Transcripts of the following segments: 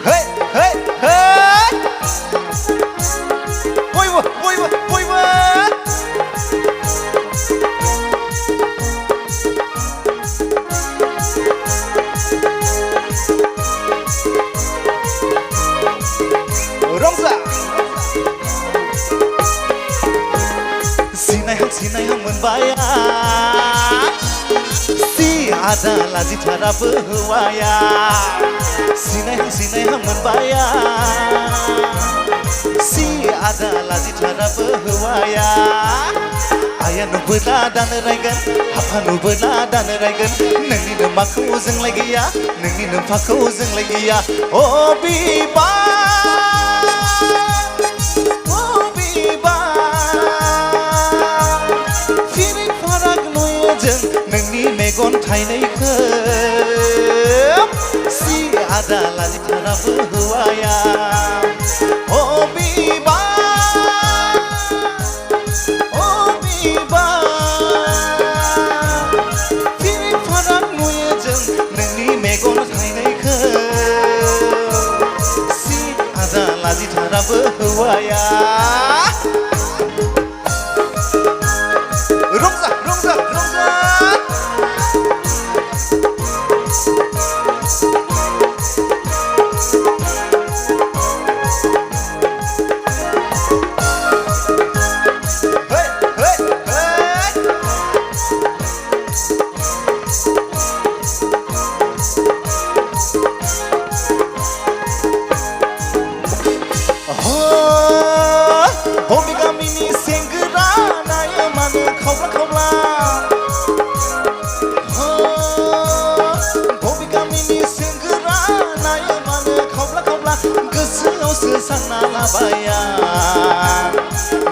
Hey, hey, hey! Buyur, buyur, buyur! Rongsa! Sinai hang menbayar Si adalah ditarapu huaya Sinai hang menbayar Si adalah ditarapu huaya Ayah nu beladan raigan Apa nu beladan raigan Nengni nemaku zeng lagi ya Nengni nempaku zeng lagi ya Oh biba Nengni megon थाइनैखौ Si adalah ditarapu huaya Oh biba Firik farak nuyo जों नोंनि मेगन थाइनैखौ Si adalah ditarapu huaya Rongsa, rongsa, rongsa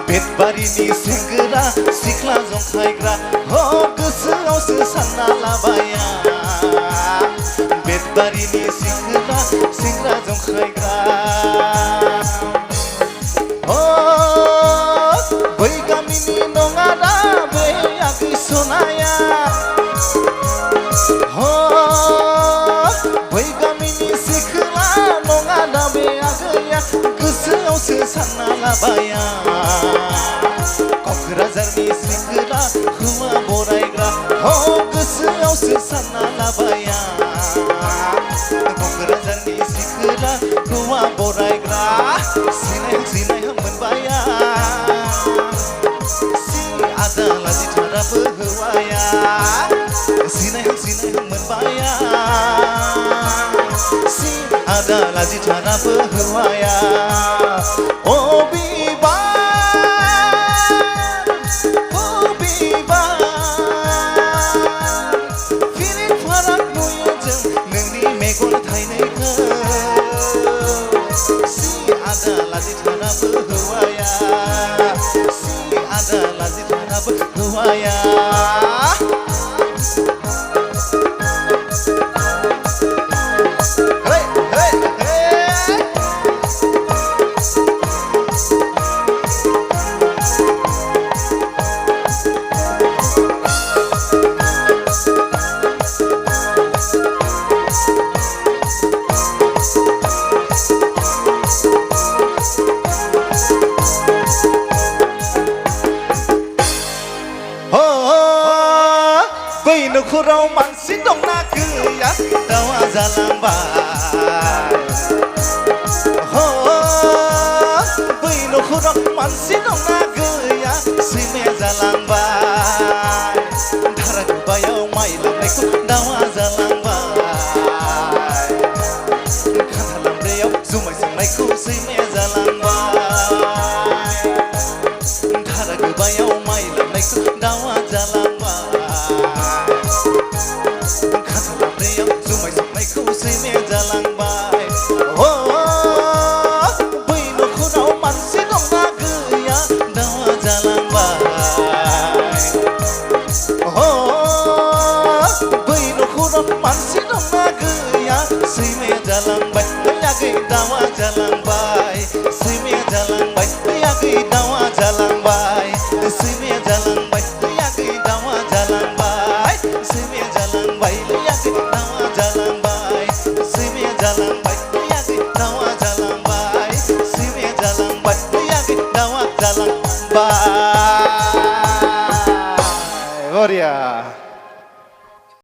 बेटबारिनि सेंग्रा सिख्ला जंखायग्रा हो गोसोआवसो सानना लाबाया बेटबारिनि सेंग्रा जंखायग्रा हो बै गामिनि नङा दा बे आगै सनाया हो बै गामिनि सिख्ला नङा दा बे आगैया गोसोआवसो सानना लाबाया क'क्राझारनि सिख्ला हौवा बरायग्रा हो गोसोआवसो सानना लाबाया क'क्राझारनि सिख्ला हौवा बरायग्रा सिनाय मोनबाया Si adalah ditarapu huaya सिनाय मोनबाया Si adalah ditarapu huaya Oh biba Firik farak nuyo जों नोंनि मेगन थाइनैखौ Si adalah ditarapu huaya Si adalah ditarapu huaya नखराव मानसि दंना गैया दावा जालांबाय हो बै नखराव मानसि दंना गैया सैमाया जालांबाय धारा गोबायाव माइ लांनायखौ दावा जालांबाय खाथा लांब्रैयाव जुमाय संनायखौ सैमाया जालांबाय धारा गोबायाव माइ लांनायखौ दावा जालांबाय सैमाया जालांबाय हो बै नखराव मानसि दंना गैया दावा जालांबाय हो बै नखराव मानसि दंना गैया सैमाया जालांबाय आगै दावा जालांबाय सैमाया जालांबाय आगै दावा जालांबाय सैमाया जालांबाय आगै दावा जालांबाय सैमाया जालांबाय आगै दावा जालांबाय Simi jalan baik, গাওয়া জালাং বাই বরিয়া